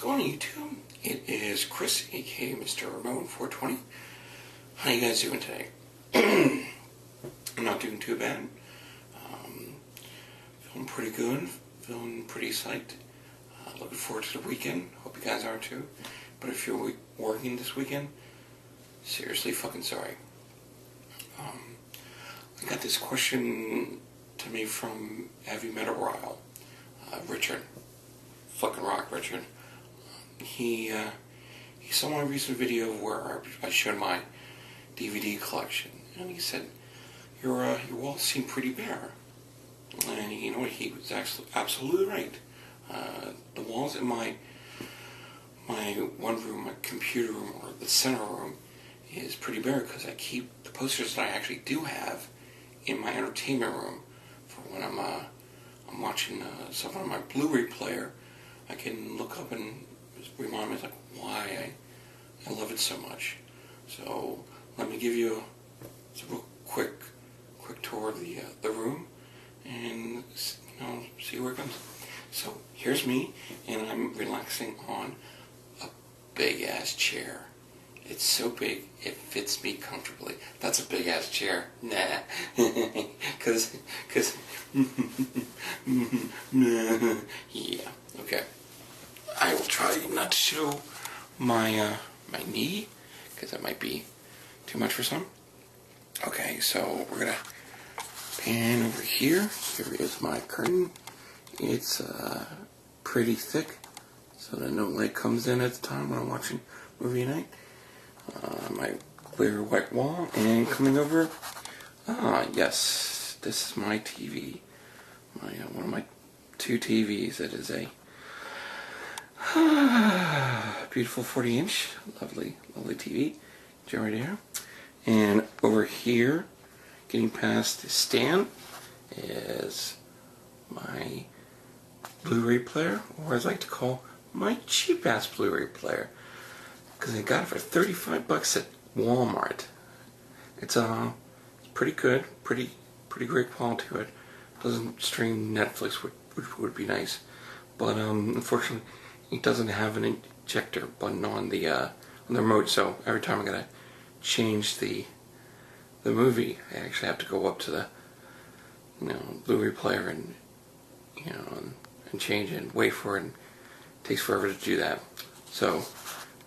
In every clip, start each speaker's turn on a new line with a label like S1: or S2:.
S1: going on, YouTube? It is Chris, aka Mr. Ramon420. How you guys doing today? I'm not doing too bad. Feeling pretty good. Feeling pretty psyched. Looking forward to the weekend. Hope you guys are too. But if you're working this weekend, seriously fucking sorry. I got this question to me from Have You Met a Royal? Richard. Fucking rock, Richard. He saw my recent video where I showed my DVD collection, and he said, your walls seem pretty bare. And you know what, he was actually absolutely right. The walls in my one room, my computer room, or the center room, is pretty bare because I keep the posters that I actually do have in my entertainment room for when I'm watching something on my Blu-ray player. I can look up and remind me why I love it so much. So let me give you a quick tour of the room and see where it goes. So here's me, and I'm relaxing on a big ass chair. It's so big it fits me comfortably. That's a big ass chair. Nah, cause yeah. Okay. I will try not to show my knee, because that might be too much for some. Okay, so we're gonna pan over here. Here is my curtain. It's pretty thick, so that no light comes in at the time when I'm watching movie night. My clear white wall, and coming over, yes, this is my TV. One of my two TVs. It is a beautiful 40-inch, lovely TV, right here. And over here, getting past the stand, is my Blu-ray player, or as I like to call my cheap-ass Blu-ray player, because I got it for $35 at Walmart. It's pretty good, pretty great quality to it. Doesn't stream Netflix, which would be nice, but unfortunately, it doesn't have an ejector button on the remote. So every time I gotta change the movie, I actually have to go up to the Blu-ray player and and change it and wait for it. And it takes forever to do that. So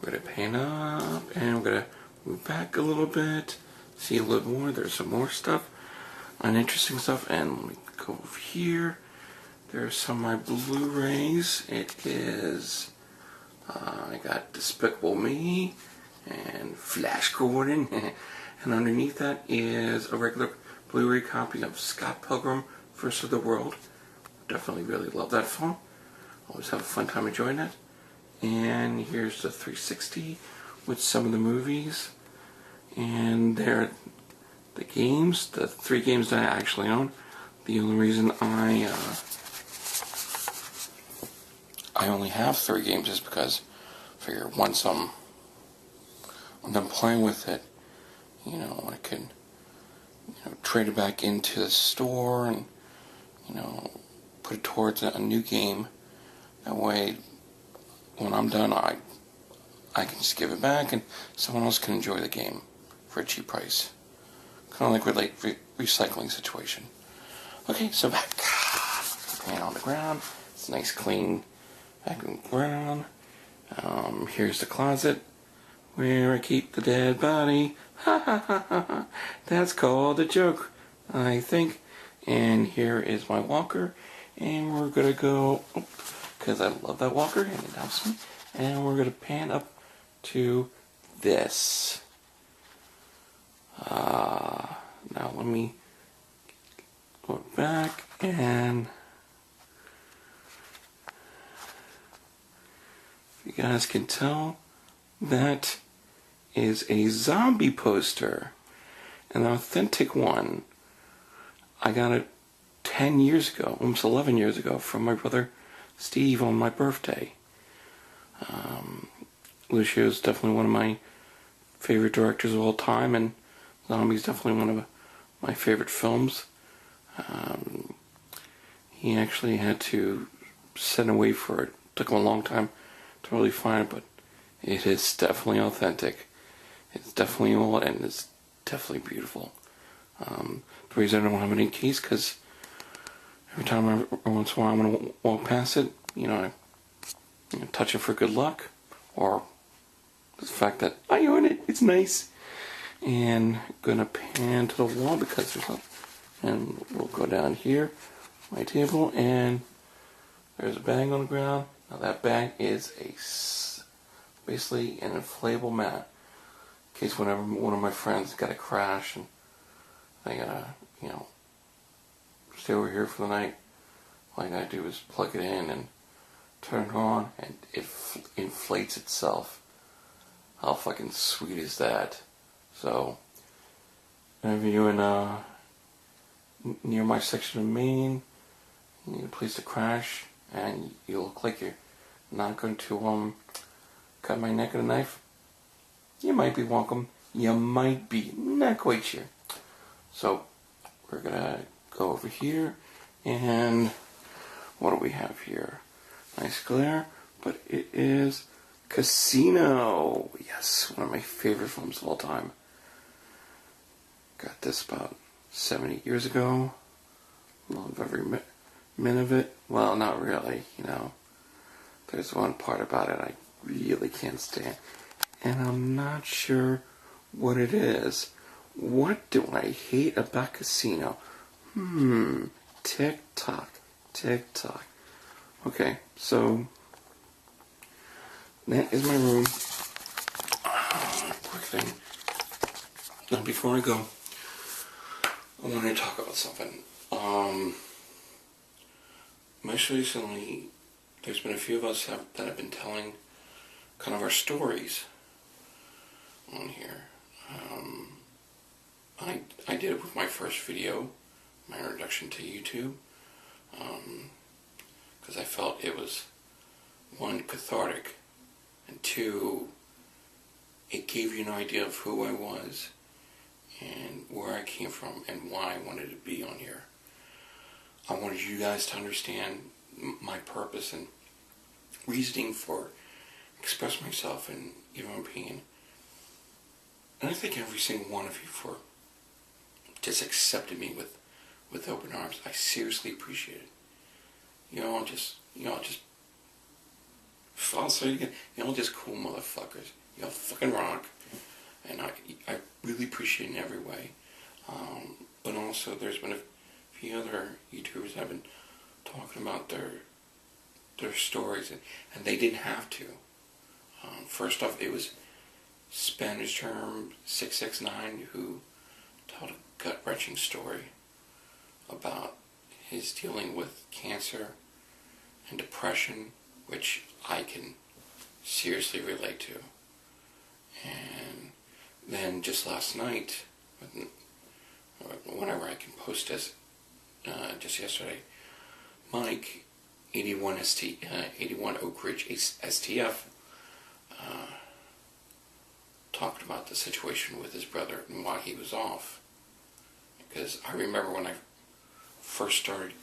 S1: we're gonna pan up and we're gonna move back a little bit, see a little more. There's some more stuff, uninteresting stuff, and let me go over here. There's some of my Blu-rays. It is I got Despicable Me and Flash Gordon, and underneath that is a regular Blu-ray copy of Scott Pilgrim vs. the World. Definitely really love that film. Always have a fun time enjoying it. And here's the 360 with some of the movies. And there are the games, the 3 games that I actually own. The only reason I only have 3 games is because I figure once I'm done playing with it, I can trade it back into the store and put it towards a new game. That way, when I'm done, I can just give it back and someone else can enjoy the game for a cheap price. Kind of like recycling situation. Okay, so back. Pan on the ground. It's nice, clean vacuum ground. Here's the closet where I keep the dead body. Ha ha ha ha ha. That's called a joke, I think. And here is my walker. And we're gonna go, because I love that walker and it helps me. And we're gonna pan up to this. Now let me go back, and you guys can tell that is a zombie poster, an authentic one. I got it 10 years ago, almost 11 years ago, from my brother Steve on my birthday. Lucio is definitely one of my favorite directors of all time, and Zombie is definitely one of my favorite films. He actually had to send away for it. Took him a long time totally fine, but it is definitely authentic. It's definitely old, and it's definitely beautiful. The reason I don't have any keys, because every time every once in a while I'm going to walk past it, I touch it for good luck, or the fact that I own it, it's nice. And I'm going to pan to the wall because there's and we'll go down here, my table, and there's a bag on the ground. Now that bag is basically an inflatable mat. In case whenever one of my friends got a crash and they gotta, stay over here for the night, all I gotta do is plug it in and turn it on, and it inflates itself. How fucking sweet is that? So, whenever you're in near my section of Maine, you need a place to crash, and you look like you're not going to cut my neck with a knife, you might be welcome. You might be. Not quite sure. So, we're gonna go over here, and what do we have here? Nice glare, but it is Casino. Yes, one of my favorite films of all time. Got this about 70 years ago. Love every minute of it. Well, not really, There's one part about it I really can't stand. And I'm not sure what it is. What do I hate about Casino? Tick-tock. Tick-tock. Okay, so that is my room. Quick thing. Now, before I go, I want to talk about something. Most recently, there's been a few of us that have been telling kind of our stories on here. I did it with my first video, my introduction to YouTube, because I felt it was, one, cathartic, and two, it gave you an idea of who I was and where I came from and why I wanted to be on here. I wanted you guys to understand my purpose and reasoning for expressing myself and give my opinion. And I thank every single one of you for just accepting me with open arms. I seriously appreciate it. I'll say it again, y'all just cool motherfuckers. Y'all fucking rock. And I really appreciate it in every way. But also, there's been a few other YouTubers that have been talking about their stories, and they didn't have to. First off, it was Spanish Term 669 who told a gut-wrenching story about his dealing with cancer and depression, which I can seriously relate to. And then just last night, whenever I can post this, just yesterday, Mike, 81 Oak Ridge STF, talked about the situation with his brother and why he was off. Because I remember when I first started,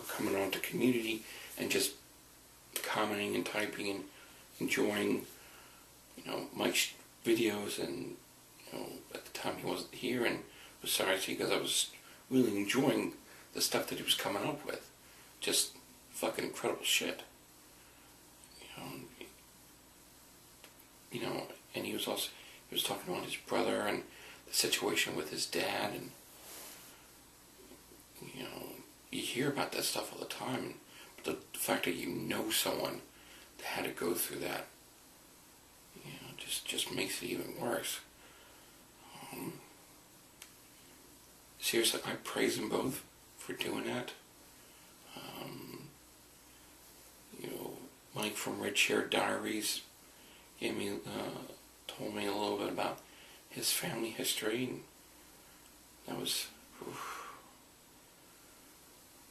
S1: coming on to community and just commenting and typing and enjoying, Mike's videos, and, at the time he wasn't here, and besides, because I was really enjoying the stuff that he was coming up with. Just fucking incredible shit. And he was talking about his brother and the situation with his dad, and, you hear about that stuff all the time, but the fact that you know someone that had to go through that, just makes it even worse. Seriously, I praise them both for doing that. Mike from Red Chair Diaries told me a little bit about his family history, and that was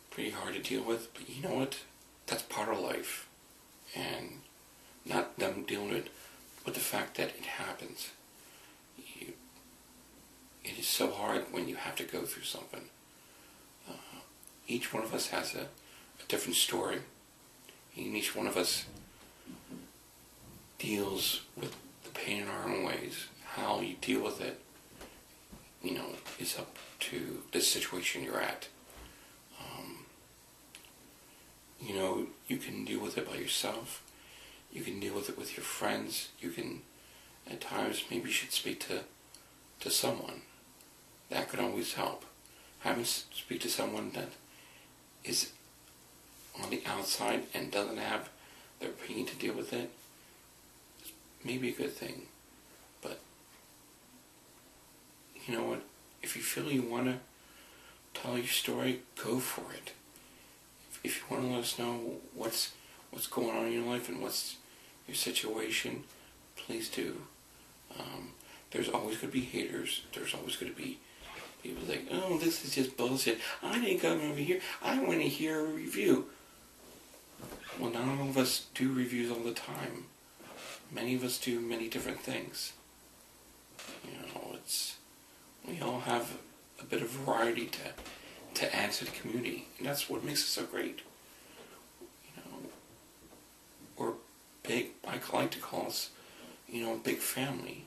S1: pretty hard to deal with. But you know what? That's part of life, and not them dealing with the fact that it happens. It is so hard when you have to go through something. Each one of us has a different story, and each one of us deals with the pain in our own ways. How you deal with it, is up to the situation you're at. You can deal with it by yourself. You can deal with it with your friends. You can, at times, maybe you should speak to someone. That could always help. Having to speak to someone that is on the outside and doesn't have their opinion to deal with it is maybe a good thing. But, you know what? If you feel you want to tell your story, go for it. If you want to let us know what's going on in your life and what's your situation, please do. There's always going to be haters. There's always going to be people like, oh, this is just bullshit. I didn't come over here. I want to hear a review. Well, not all of us do reviews all the time. Many of us do many different things. We all have a bit of variety to add to the community, and that's what makes it so great. We're big. I like to call us, a big family.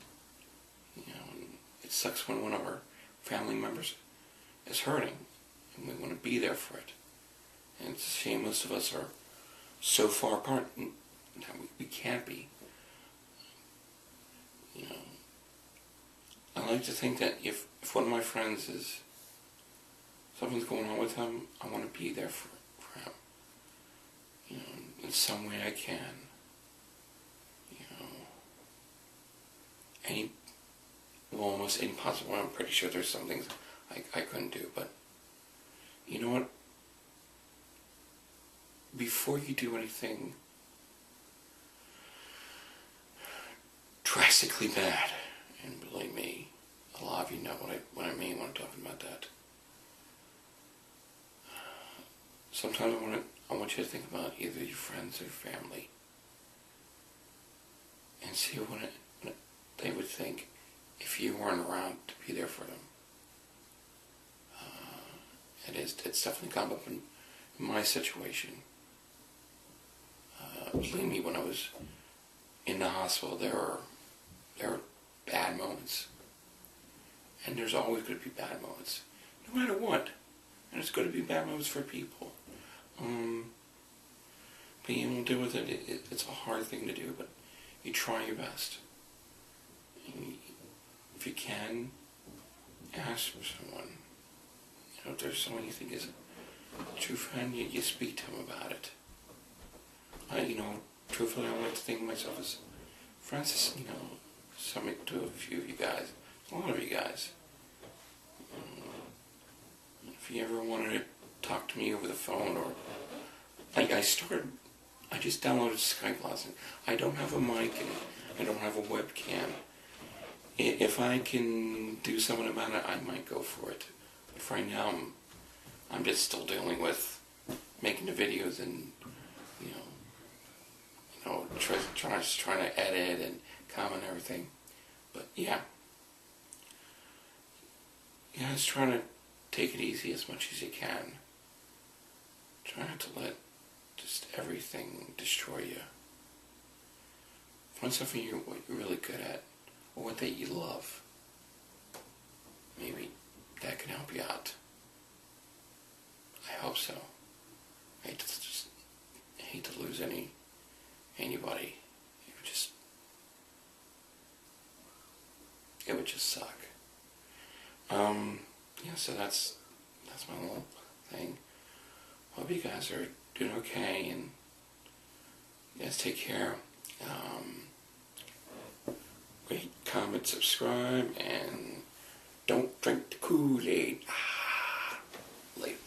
S1: It sucks when one of our family members is hurting, and we want to be there for it. And it's a shame most of us are so far apart that we can't be. I like to think that if one of my friends is, something's going on with him, I want to be there for him. In some way I can. Almost any possible way. I'm pretty sure there's some things I couldn't do, but you know what? Before you do anything drastically bad, and believe me, a lot of you know what I mean when I'm talking about that. Sometimes I want you to think about either your friends or your family and see what they would think if you weren't around to be there for them. It's definitely come up in my situation. Believe me, when I was in the hospital, there were bad moments. And there's always going to be bad moments, no matter what. And it's going to be bad moments for people. Being able to deal with it, it's a hard thing to do, but you try your best. And if you can, ask for someone. If there's someone you think is a true friend, you speak to them about it. Truthfully, I like to think of myself as Francis, to a few of you guys, a lot of you guys. If you ever wanted to talk to me over the phone, or I just downloaded Skype last night. I don't have a mic and I don't have a webcam. If I can do something about it, I might go for it. But right now, I'm just still dealing with making the videos and, trying to edit and comment and everything. But yeah, just trying to take it easy as much as you can. Try not to let just everything destroy you. Find something what you're really good at, or what that you love. Maybe that can help you out. I hope so. I hate to lose anybody. It would just suck. So that's my little thing. Hope you guys are doing okay, and you guys take care. Rate, comment, subscribe, and don't drink the Kool-Aid. Later.